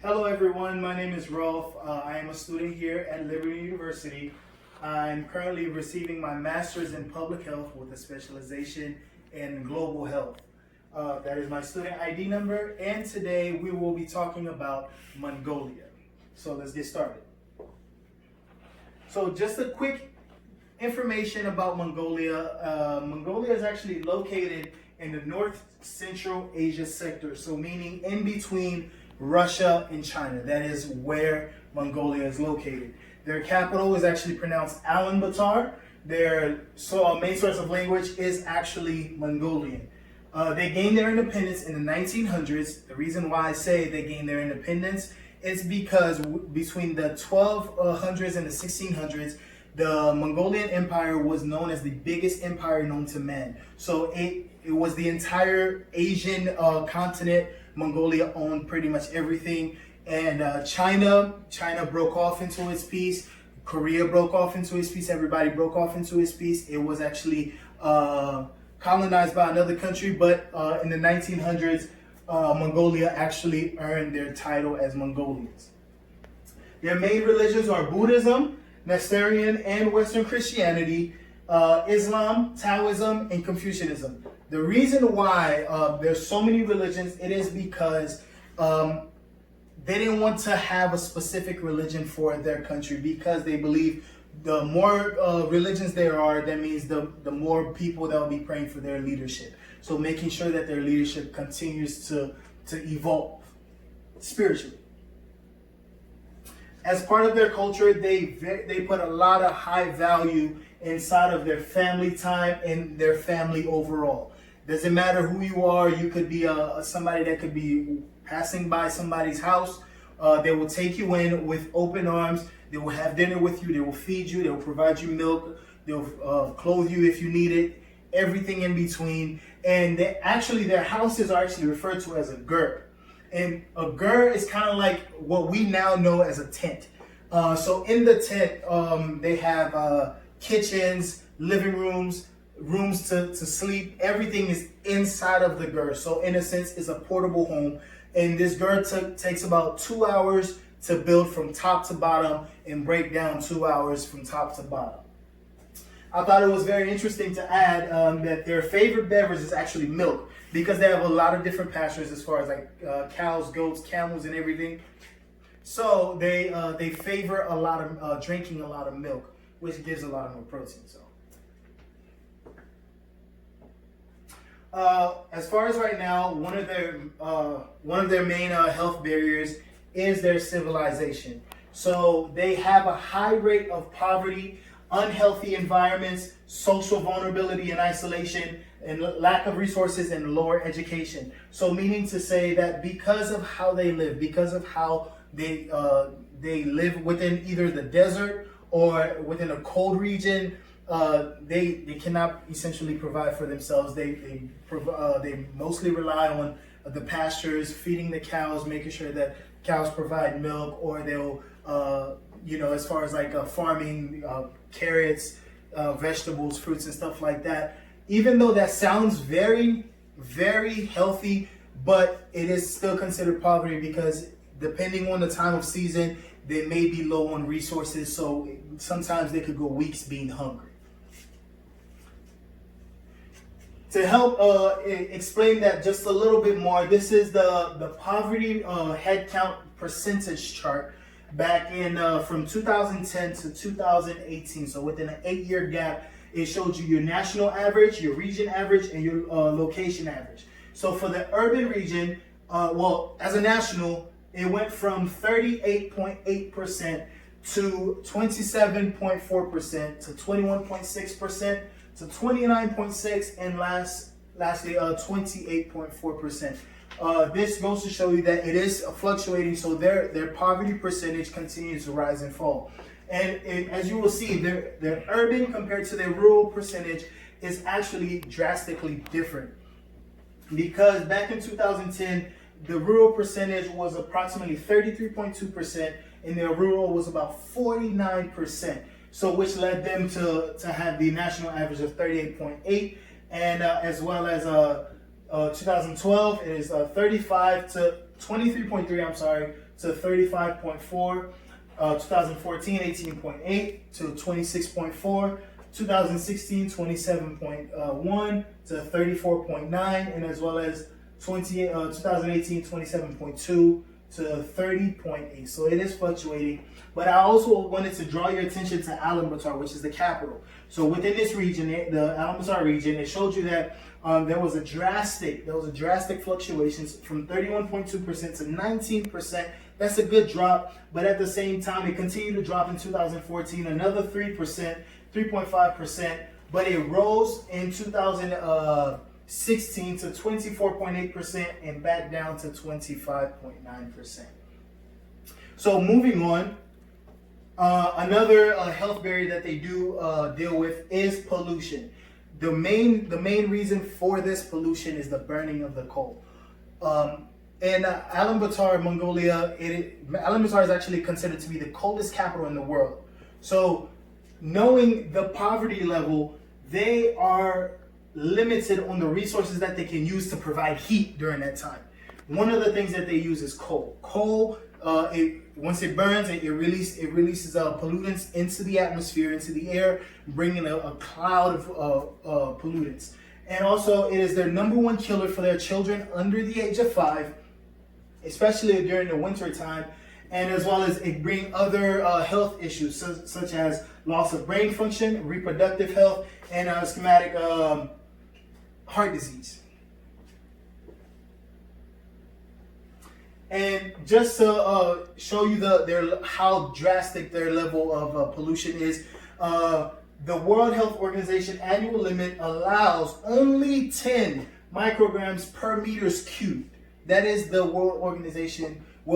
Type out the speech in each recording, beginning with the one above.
Hello everyone, my name is Rolf. I am a student here at Liberty University. I'm currently receiving my master's in public health with a specialization in global health. That is my student ID number, and today we will be talking about Mongolia. So let's get started. So just a quick information about Mongolia. Mongolia is actually located in the North Central Asia sector, so meaning in between Russia and China. That is where Mongolia is located. Their capital is actually pronounced Ulaanbaatar. Their main source of language is actually Mongolian. They gained their independence in the 1900s. The reason why I say they gained their independence is because between the 1200s and the 1600s, the Mongolian Empire was known as the biggest empire known to man. So it was the entire Asian continent. Mongolia owned pretty much everything. And China broke off into its piece. Korea broke off into its piece. Everybody broke off into its piece. It was actually colonized by another country. But in the 1900s, Mongolia actually earned their title as Mongolians. Their main religions are Buddhism, Nestorian and Western Christianity, Islam, Taoism, and Confucianism. The reason why there's so many religions, it is because they didn't want to have a specific religion for their country, because they believe the more religions there are, that means the more people that will be praying for their leadership. So making sure that their leadership continues to evolve spiritually. As part of their culture, they put a lot of high value inside of their family time and their family overall. Doesn't matter who you are. You could be somebody that could be passing by somebody's house. They will take you in with open arms. They will have dinner with you. They will feed you. They will provide you milk. They'll clothe you if you need it. Everything in between. And their houses are actually referred to as a ger. And a ger is kind of like what we now know as a tent. So in the tent, they have kitchens, living rooms, rooms to sleep. Everything is inside of the ger. So in a sense, it's a portable home. And this ger takes about 2 hours to build from top to bottom and break down 2 hours from top to bottom. I thought it was very interesting to add that their favorite beverage is actually milk, because they have a lot of different pastures as far as like cows, goats, camels, and everything. So they favor a lot of drinking a lot of milk, which gives a lot more protein. So as far as right now, one of their main health barriers is their civilization. So they have a high rate of poverty, unhealthy environments, social vulnerability and isolation, and lack of resources and lower education. So meaning to say that because of how they live, because of how they live within either the desert or within a cold region, they cannot essentially provide for themselves. They mostly rely on the pastures, feeding the cows, making sure that cows provide milk, or they'll as far as like farming, carrots, vegetables, fruits, and stuff like that. Even though that sounds very, very healthy, but it is still considered poverty, because depending on the time of season, they may be low on resources. So sometimes they could go weeks being hungry. To help explain that just a little bit more, this is the poverty head count percentage chart back in from 2010 to 2018. So within an 8-year gap, it showed you your national average, your region average, and your location average. So for the urban region, as a national, it went from 38.8% to 27.4% to 21.6% to 29.6%, and lastly 28.4%. This goes to show you that it is fluctuating, so their poverty percentage continues to rise and fall. And as you will see, their urban compared to their rural percentage is actually drastically different. Because back in 2010, the rural percentage was approximately 33.2%, and their rural was about 49%. So which led them to have the national average of 38.8, and as well as 2012 it is 23.3 to 35.4. 2014, 18.8 to 26.4. 2016, 27.1 to 34.9, and as well as 2018, 27.2 to 30.8. So it is fluctuating. But I also wanted to draw your attention to Ulaanbaatar, which is the capital. So within this region, the Ulaanbaatar region, it showed you that there was a drastic fluctuations from 31.2% to 19%. That's a good drop, but at the same time, it continued to drop in 2014, another 3%, 3.5%, but it rose in 2016 to 24.8% and back down to 25.9%. So moving on, another health barrier that they do deal with is pollution. The main reason for this pollution is the burning of the coal. In Ulaanbaatar, Mongolia, Ulaanbaatar is actually considered to be the coldest capital in the world. So, knowing the poverty level, they are limited on the resources that they can use to provide heat during that time. One of the things that they use is coal. Coal, once it burns, it releases pollutants into the atmosphere, into the air, bringing a cloud of pollutants. And also, it is their #1 killer for their children under the age of 5. Especially during the winter time, and as well as it bring other health issues such as loss of brain function, reproductive health, and schematic heart disease. And just to show you how drastic their level of pollution is, the World Health Organization annual limit allows only 10 micrograms per meters cubed. That is the World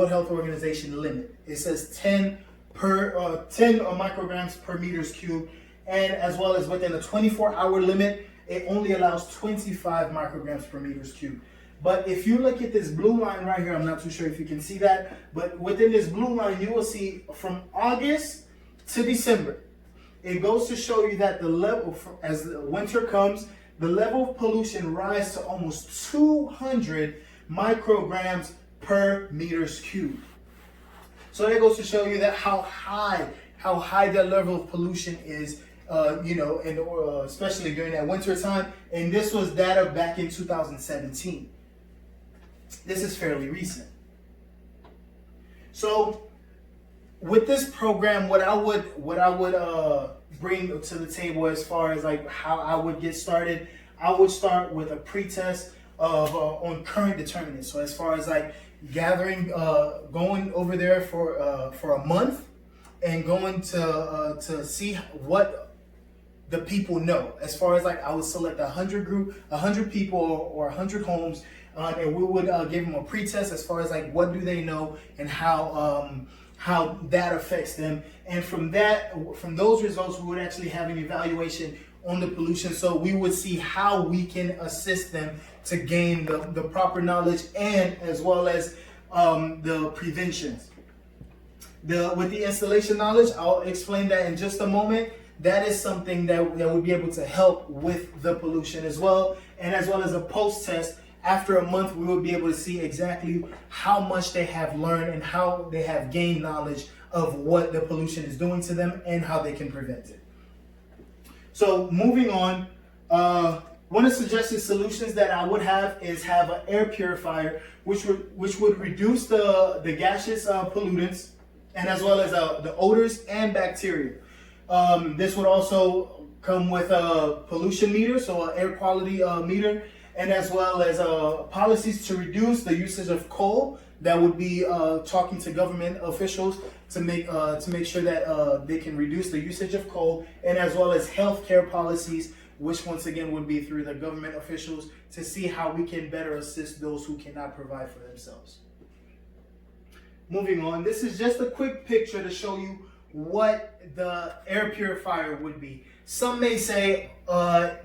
Health Organization limit. It says 10 micrograms per meters cubed, and as well as within a 24-hour limit, it only allows 25 micrograms per meters cubed. But if you look at this blue line right here, I'm not too sure if you can see that, but within this blue line, you will see from August to December, it goes to show you that the level, as the winter comes, the level of pollution rises to almost 200 micrograms per meters cubed. So that goes to show you that how high that level of pollution is, and especially during that winter time. And this was data back in 2017. This is fairly recent. So with this program, what I would bring to the table as far as like how I would get started, I would start with a pretest of on current determinants. So as far as like gathering, going over there for a month and going to see what the people know. As far as like I would select 100 people or 100 homes, and we would give them a pretest as far as like what do they know and how that affects them. And from those results, we would actually have an evaluation on the pollution, so we would see how we can assist them to gain the proper knowledge and as well as the preventions. With the installation knowledge, I'll explain that in just a moment. That is something that would be able to help with the pollution as well. And as well as a post-test, after a month, we will be able to see exactly how much they have learned and how they have gained knowledge of what the pollution is doing to them and how they can prevent it. So moving on, one of the suggested solutions that I would have is have an air purifier, which would reduce the gaseous pollutants and as well as the odors and bacteria. This would also come with a pollution meter, so an air quality meter, and as well as policies to reduce the usage of coal. That would be talking to government officials to make sure that they can reduce the usage of coal, and as well as healthcare policies, which once again would be through the government officials to see how we can better assist those who cannot provide for themselves. Moving on, this is just a quick picture to show you what the air purifier would be. Some may say, air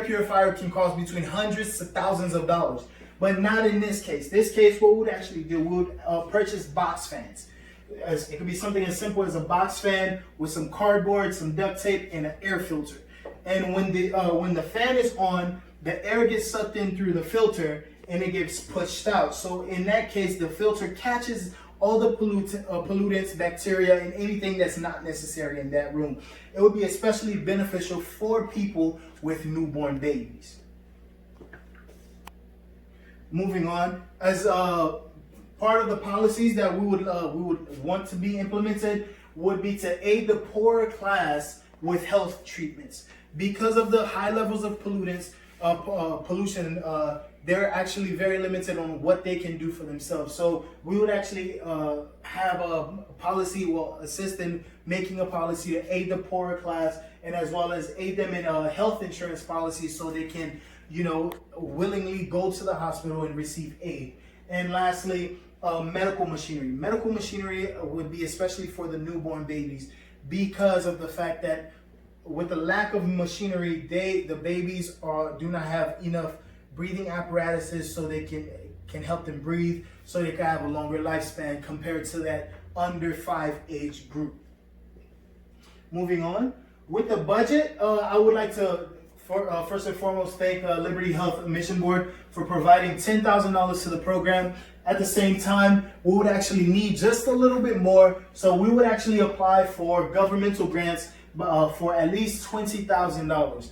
purifier can cost between hundreds to thousands of dollars, but not in this case. This case, what we would actually do, we would purchase box fans. It could be something as simple as a box fan with some cardboard, some duct tape, and an air filter. And when the fan is on, the air gets sucked in through the filter, and it gets pushed out. So in that case, the filter catches all the pollutants, bacteria, and anything that's not necessary in that room. It would be especially beneficial for people with newborn babies. Moving on, as part of the policies that we would want to be implemented would be to aid the poorer class with health treatments. Because of the high levels of pollutants, pollution, they're actually very limited on what they can do for themselves. So we would actually have a policy, assist in making a policy to aid the poorer class, and as well as aid them in a health insurance policy so they can, willingly go to the hospital and receive aid. And lastly, medical machinery. Medical machinery would be especially for the newborn babies, because of the fact that with the lack of machinery, the babies do not have enough breathing apparatuses so they can help them breathe, so they can have a longer lifespan compared to that under 5 age group. Moving on, with the budget, I would like to first and foremost thank Liberty Health Mission Board for providing $10,000 to the program. At the same time, we would actually need just a little bit more, so we would actually apply for governmental grants for at least $20,000.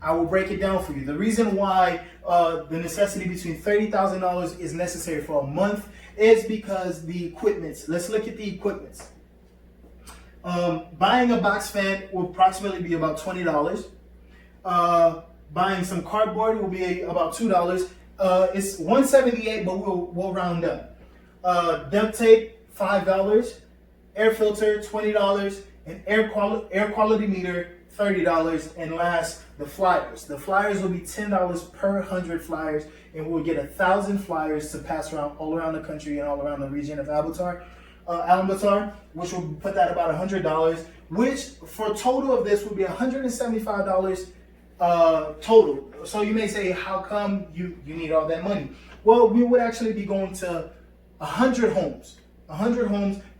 I will break it down for you. The reason why the necessity between $30,000 is necessary for a month is because the equipments. Let's look at the equipments. Buying a box fan will approximately be about $20. Buying some cardboard will be about $2. It's $178, but we'll round up. Duct tape, $5. Air filter, $20. An air quality meter, $30. And last, the flyers. The flyers will be $10 per 100 flyers, and we'll get 1,000 flyers to pass around all around the country and all around the region of Albatar, which will put that about $100, which for total of this would be $175 total. So you may say, how come you need all that money? Well, we would actually be going to 100 homes,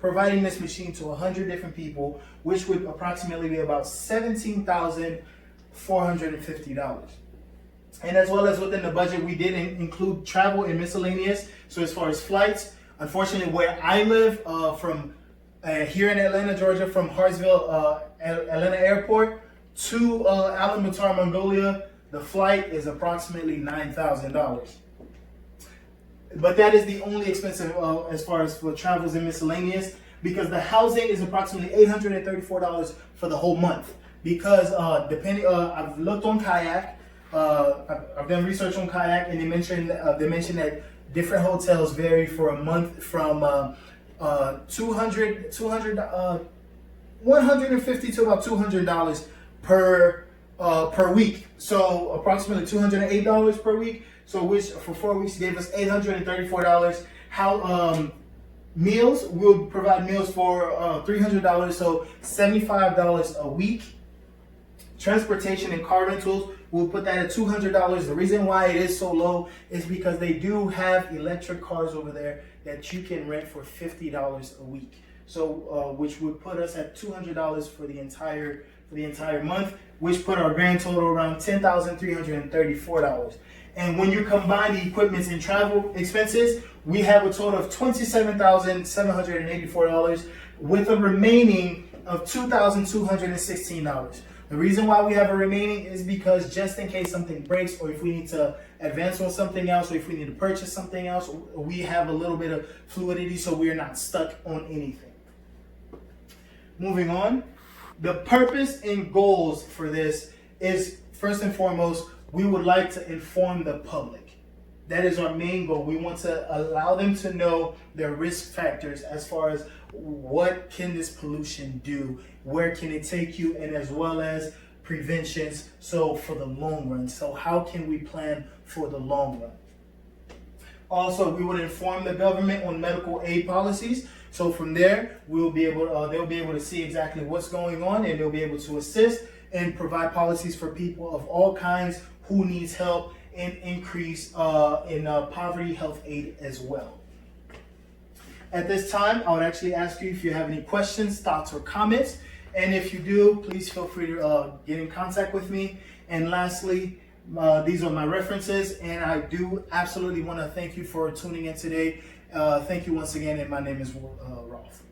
providing this machine to 100 different people, which would approximately be about $17,450. And as well as within the budget, we did include travel and miscellaneous. So as far as flights, unfortunately, where I live, from here in Atlanta, Georgia, from Hartsville, Atlanta Airport to Ulaanbaatar, Mongolia, the flight is approximately $9,000. But that is the only expensive as far as for travels and miscellaneous, because the housing is approximately $834 for the whole month. Because I've looked on Kayak, I've done research on Kayak, and they mentioned that different hotels vary for a month from $150 to about $200 per week. So approximately $208 per week. So which for 4 weeks gave us $834. Meals, we'll provide meals for $300, so $75 a week. Transportation and car rentals, we'll put that at $200. The reason why it is so low is because they do have electric cars over there that you can rent for $50 a week. So which would put us at $200 for the entire month, which put our grand total around $10,334. And when you combine the equipment and travel expenses, we have a total of $27,784 with a remaining of $2,216. The reason why we have a remaining is because just in case something breaks, or if we need to advance on something else, or if we need to purchase something else, we have a little bit of fluidity so we're not stuck on anything. Moving on, the purpose and goals for this is, first and foremost, we would like to inform the public. That is our main goal. We want to allow them to know their risk factors as far as what can this pollution do, where can it take you, and as well as preventions, so for the long run. So how can we plan for the long run? Also, we would inform the government on medical aid policies. So from there, they'll be able to see exactly what's going on, and they'll be able to assist and provide policies for people of all kinds who needs help, and increase in poverty health aid as well. At this time, I would actually ask you if you have any questions, thoughts, or comments. And if you do, please feel free to get in contact with me. And lastly, These are my references, and I do absolutely want to thank you for tuning in today. Thank you once again, and my name is Rolf.